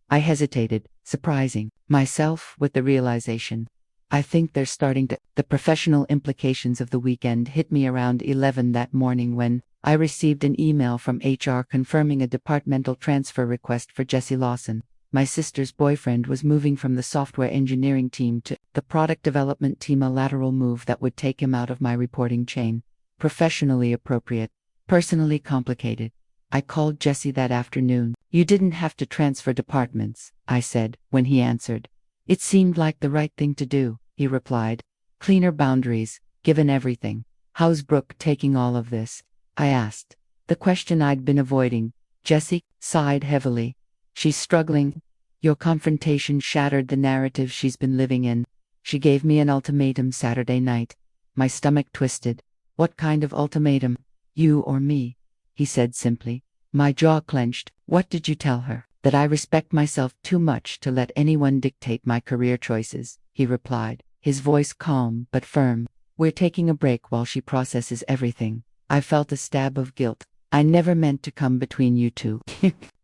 I hesitated, surprising myself with the realization. I think they're starting to. The professional implications of the weekend hit me around 11 that morning when I received an email from HR confirming a departmental transfer request for Jesse Lawson. My sister's boyfriend was moving from the software engineering team to the product development team, a lateral move that would take him out of my reporting chain. Professionally appropriate, personally complicated. I called Jesse that afternoon. You didn't have to transfer departments, I said, when he answered. It seemed like the right thing to do, he replied. Cleaner boundaries, given everything. How's Brooke taking all of this? I asked. The question I'd been avoiding. Jesse sighed heavily. She's struggling. Your confrontation shattered the narrative she's been living in. She gave me an ultimatum Saturday night. My stomach twisted. What kind of ultimatum? You or me? He said simply. My jaw clenched. What did you tell her? That I respect myself too much to let anyone dictate my career choices, he replied, his voice calm but firm. We're taking a break while she processes everything. I felt a stab of guilt. I never meant to come between you two.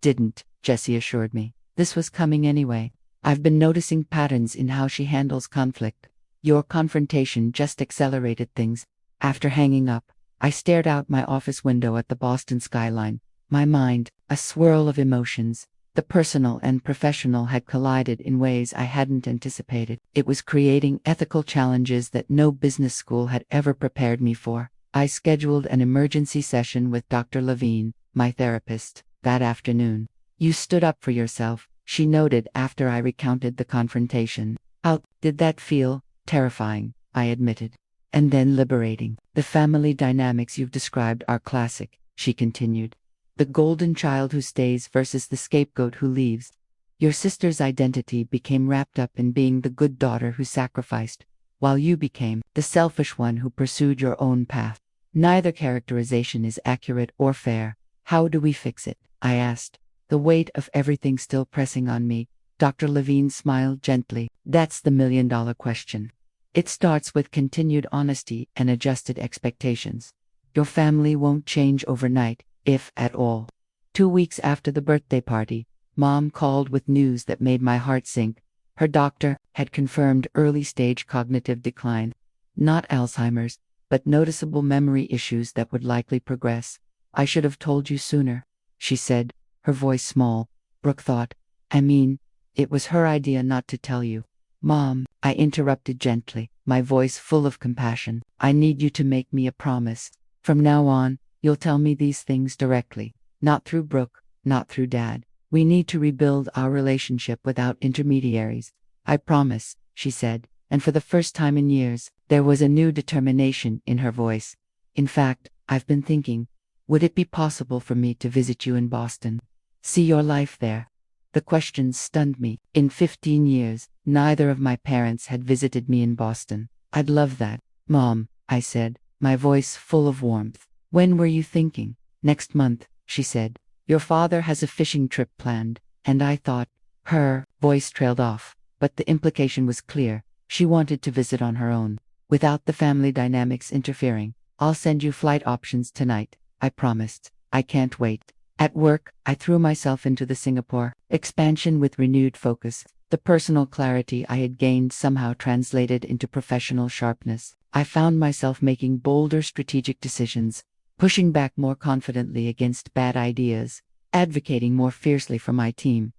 Didn't, Jesse assured me. This was coming anyway. I've been noticing patterns in how she handles conflict. Your confrontation just accelerated things. After hanging up, I stared out my office window at the Boston skyline. My mind, a swirl of emotions. The personal and professional had collided in ways I hadn't anticipated. It was creating ethical challenges that no business school had ever prepared me for. I scheduled an emergency session with Dr. Levine, my therapist, that afternoon. You stood up for yourself, she noted after I recounted the confrontation. How did that feel? Terrifying, I admitted. And then liberating. The family dynamics you've described are classic, she continued. The golden child who stays versus the scapegoat who leaves. Your sister's identity became wrapped up in being the good daughter who sacrificed, while you became the selfish one who pursued your own path. Neither characterization is accurate or fair. How do we fix it? I asked, the weight of everything still pressing on me. Dr. Levine smiled gently. That's the million-dollar question. It starts with continued honesty and adjusted expectations. Your family won't change overnight, if at all. 2 weeks after the birthday party, Mom called with news that made my heart sink. Her doctor had confirmed early-stage cognitive decline. Not Alzheimer's, but noticeable memory issues that would likely progress. I should have told you sooner, she said, her voice small. Brooke thought. I mean, it was her idea not to tell you. Mom, I interrupted gently, my voice full of compassion. I need you to make me a promise. From now on, you'll tell me these things directly. Not through Brooke, not through Dad. We need to rebuild our relationship without intermediaries. I promise, she said, and for the first time in years, there was a new determination in her voice. In fact, I've been thinking, would it be possible for me to visit you in Boston? See your life there? The question stunned me. In 15 years, neither of my parents had visited me in Boston. I'd love that, Mom, I said, my voice full of warmth. When were you thinking? Next month, she said. Your father has a fishing trip planned, and I thought. Her voice trailed off, but the implication was clear. She wanted to visit on her own, without the family dynamics interfering. I'll send you flight options tonight, I promised. I can't wait. At work, I threw myself into the Singapore expansion with renewed focus. The personal clarity I had gained somehow translated into professional sharpness. I found myself making bolder strategic decisions, pushing back more confidently against bad ideas, advocating more fiercely for my team.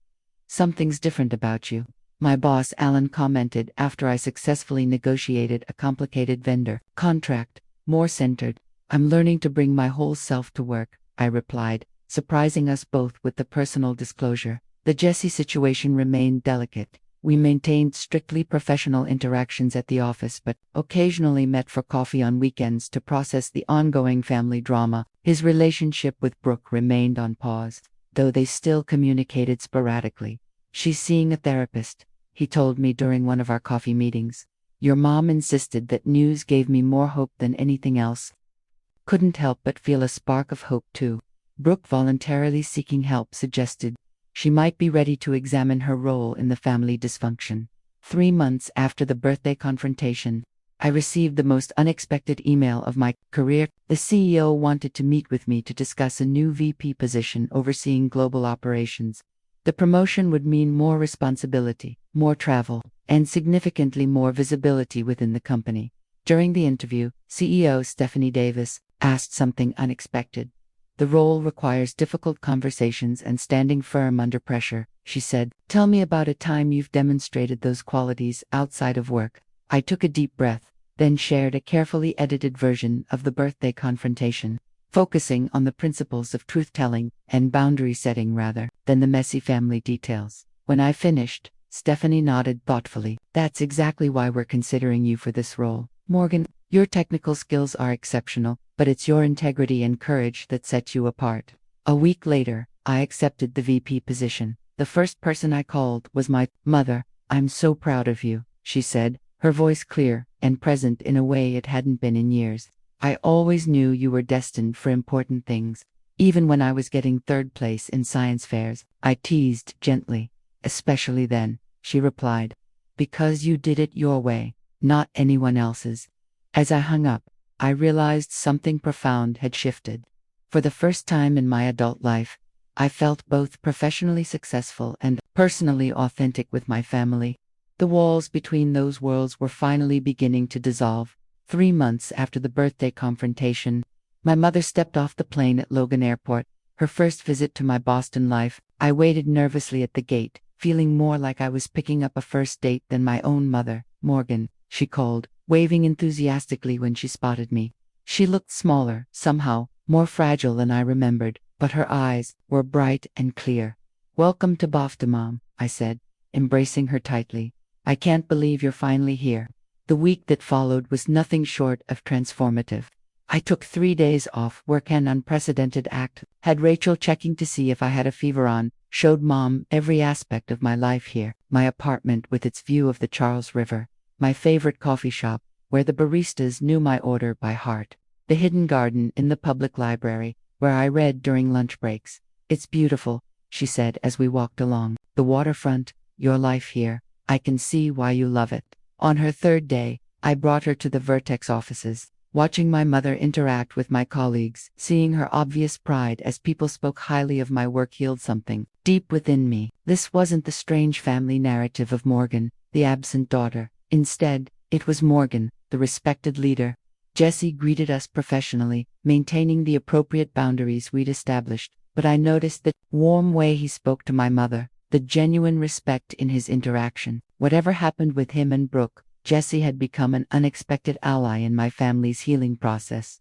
Something's different about you, my boss Alan commented after I successfully negotiated a complicated vendor contract, more centered. I'm learning to bring my whole self to work, I replied, surprising us both with the personal disclosure. The Jesse situation remained delicate. We maintained strictly professional interactions at the office but occasionally met for coffee on weekends to process the ongoing family drama. His relationship with Brooke remained on pause, though they still communicated sporadically. She's seeing a therapist, he told me during one of our coffee meetings. Your mom insisted that news gave me more hope than anything else. Couldn't help but feel a spark of hope too. Brooke voluntarily seeking help suggested she might be ready to examine her role in the family dysfunction. 3 months after the birthday confrontation, I received the most unexpected email of my career. The CEO wanted to meet with me to discuss a new VP position overseeing global operations. The promotion would mean more responsibility, more travel, and significantly more visibility within the company. During the interview, CEO Stephanie Davis asked something unexpected. The role requires difficult conversations and standing firm under pressure, she said. Tell me about a time you've demonstrated those qualities outside of work. I took a deep breath, then shared a carefully edited version of the birthday confrontation, focusing on the principles of truth-telling and boundary setting rather than the messy family details. When I finished, Stephanie nodded thoughtfully. That's exactly why we're considering you for this role, Morgan. Your technical skills are exceptional, but it's your integrity and courage that sets you apart. A week later, I accepted the VP position. The first person I called was my mother. I'm so proud of you, she said, her voice clear and present in a way it hadn't been in years. I always knew you were destined for important things. Even when I was getting third place in science fairs, I teased gently. Especially then, she replied. Because you did it your way, not anyone else's. As I hung up, I realized something profound had shifted. For the first time in my adult life, I felt both professionally successful and personally authentic with my family. The walls between those worlds were finally beginning to dissolve. 3 months after the birthday confrontation, my mother stepped off the plane at Logan Airport, her first visit to my Boston life. I waited nervously at the gate, feeling more like I was picking up a first date than my own mother. Morgan, she called, waving enthusiastically when she spotted me. She looked smaller, somehow, more fragile than I remembered, but her eyes were bright and clear. Welcome to Boston, Mom, I said, embracing her tightly. I can't believe you're finally here. The week that followed was nothing short of transformative. I took 3 days off work, an unprecedented act, had Rachel checking to see if I had a fever on, showed Mom every aspect of my life here, my apartment with its view of the Charles River, my favorite coffee shop, where the baristas knew my order by heart, the hidden garden in the public library, where I read during lunch breaks. It's beautiful, she said as we walked along. The waterfront, your life here, I can see why you love it. On her third day, I brought her to the Vertex offices, watching my mother interact with my colleagues, seeing her obvious pride as people spoke highly of my work healed something deep within me. This wasn't the strange family narrative of Morgan, the absent daughter. Instead, it was Morgan, the respected leader. Jesse greeted us professionally, maintaining the appropriate boundaries we'd established, but I noticed the warm way he spoke to my mother, the genuine respect in his interaction. Whatever happened with him and Brooke, Jesse had become an unexpected ally in my family's healing process.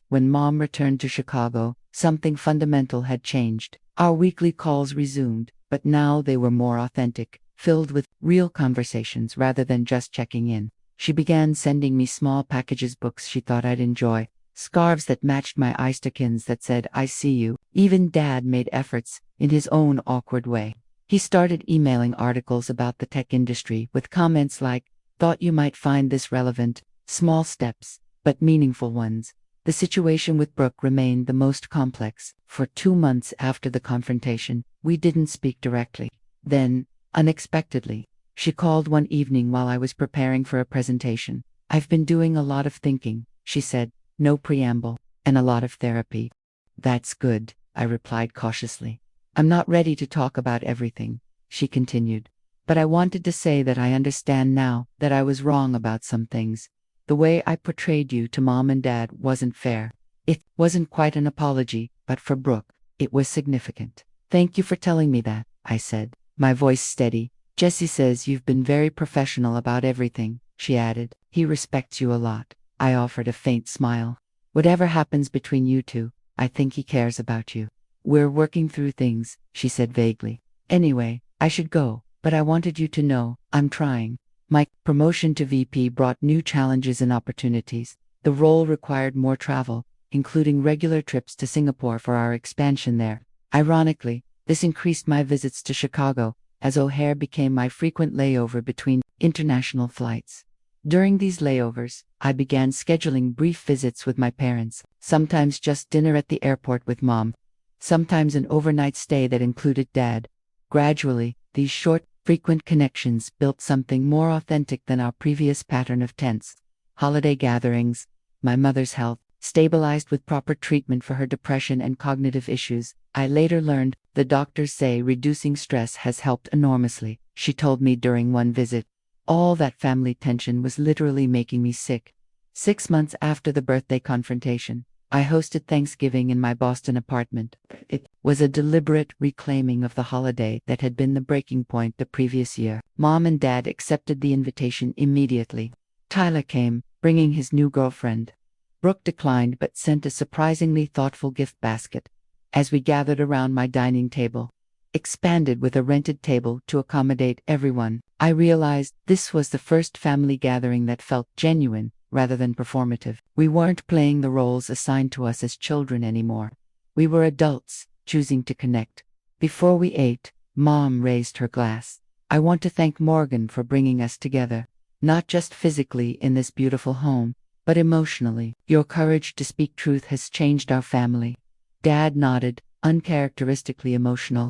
When Mom returned to Chicago, something fundamental had changed. Our weekly calls resumed, but now they were more authentic, filled with real conversations rather than just checking in. She began sending me small packages, books she thought I'd enjoy, scarves that matched my Easterkins that said, I see you. Even Dad made efforts, in his own awkward way. He started emailing articles about the tech industry with comments like, thought you might find this relevant, small steps, but meaningful ones. The situation with Brooke remained the most complex. For 2 months after the confrontation, we didn't speak directly. Then, unexpectedly, she called one evening while I was preparing for a presentation. I've been doing a lot of thinking, she said, no preamble, and a lot of therapy. That's good, I replied cautiously. I'm not ready to talk about everything, she continued. But I wanted to say that I understand now that I was wrong about some things. The way I portrayed you to Mom and Dad wasn't fair. It wasn't quite an apology, but for Brooke, it was significant. Thank you for telling me that, I said, my voice steady. Jesse says you've been very professional about everything, she added. He respects you a lot. I offered a faint smile. Whatever happens between you two, I think he cares about you. We're working through things, she said vaguely. Anyway, I should go, but I wanted you to know, I'm trying. My promotion to VP brought new challenges and opportunities. The role required more travel, including regular trips to Singapore for our expansion there. Ironically, this increased my visits to Chicago, as O'Hare became my frequent layover between international flights. During these layovers, I began scheduling brief visits with my parents, sometimes just dinner at the airport with Mom, sometimes an overnight stay that included Dad. Gradually, these short, frequent connections built something more authentic than our previous pattern of tense holiday gatherings. My mother's health, stabilized with proper treatment for her depression and cognitive issues. I later learned the doctors say reducing stress has helped enormously, she told me during one visit. All that family tension was literally making me sick. 6 months after the birthday confrontation, I hosted Thanksgiving in my Boston apartment. It was a deliberate reclaiming of the holiday that had been the breaking point the previous year. Mom and Dad accepted the invitation immediately. Tyler came, bringing his new girlfriend. Brooke declined but sent a surprisingly thoughtful gift basket. As we gathered around my dining table, expanded with a rented table to accommodate everyone, I realized this was the first family gathering that felt genuine, rather than performative. We weren't playing the roles assigned to us as children anymore. We were adults, choosing to connect. Before we ate, Mom raised her glass. I want to thank Morgan for bringing us together, not just physically in this beautiful home, but emotionally. Your courage to speak truth has changed our family. Dad nodded, uncharacteristically emotional.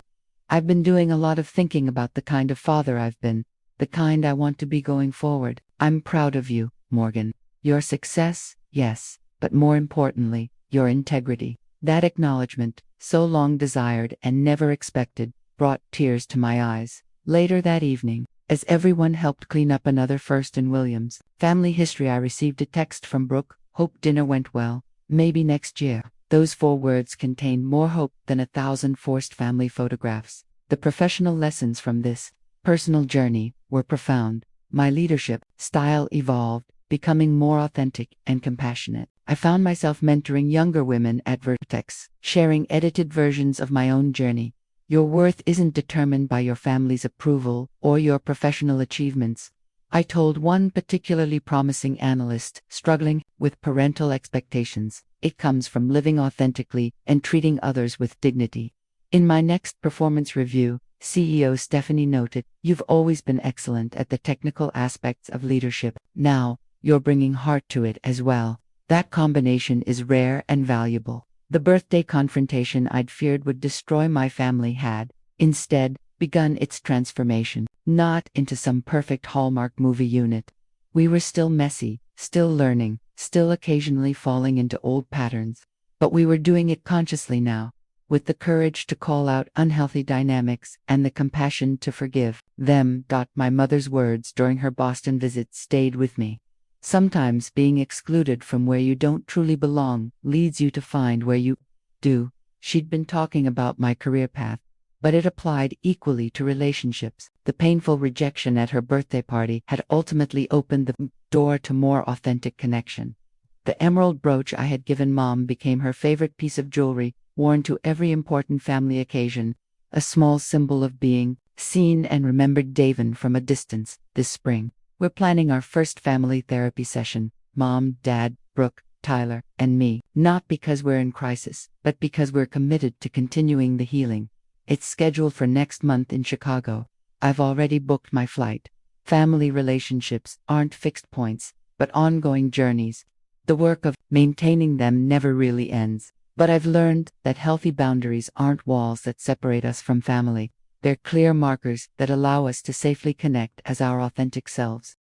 I've been doing a lot of thinking about the kind of father I've been, the kind I want to be going forward. I'm proud of you, Morgan. Your success, yes, but more importantly, your integrity. That acknowledgement, so long desired and never expected, brought tears to my eyes. Later that evening, as everyone helped clean up another First and Williams family history, I received a text from Brooke. Hope dinner went well. Maybe next year. Those 4 words contained more hope than 1,000 forced family photographs. The professional lessons from this personal journey were profound. My leadership style evolved, becoming more authentic and compassionate. I found myself mentoring younger women at Vertex, sharing edited versions of my own journey. Your worth isn't determined by your family's approval or your professional achievements, I told one particularly promising analyst struggling with parental expectations. It comes from living authentically and treating others with dignity. In my next performance review, CEO Stephanie noted, "You've always been excellent at the technical aspects of leadership. Now, you're bringing heart to it as well. That combination is rare and valuable." The birthday confrontation I'd feared would destroy my family had, instead, begun its transformation, not into some perfect Hallmark movie unit. We were still messy, still learning, still occasionally falling into old patterns. But we were doing it consciously now, with the courage to call out unhealthy dynamics and the compassion to forgive them. My mother's words during her Boston visit stayed with me. Sometimes being excluded from where you don't truly belong leads you to find where you do. She'd been talking about my career path, but it applied equally to relationships. The painful rejection at her birthday party had ultimately opened the door to more authentic connection. The emerald brooch I had given Mom became her favorite piece of jewelry, worn to every important family occasion, a small symbol of being seen and remembered. Davin from a distance. This spring, we're planning our first family therapy session, Mom, Dad, Brooke, Tyler, and me. Not because we're in crisis, but because we're committed to continuing the healing. It's scheduled for next month in Chicago. I've already booked my flight. Family relationships aren't fixed points, but ongoing journeys. The work of maintaining them never really ends. But I've learned that healthy boundaries aren't walls that separate us from family. They're clear markers that allow us to safely connect as our authentic selves.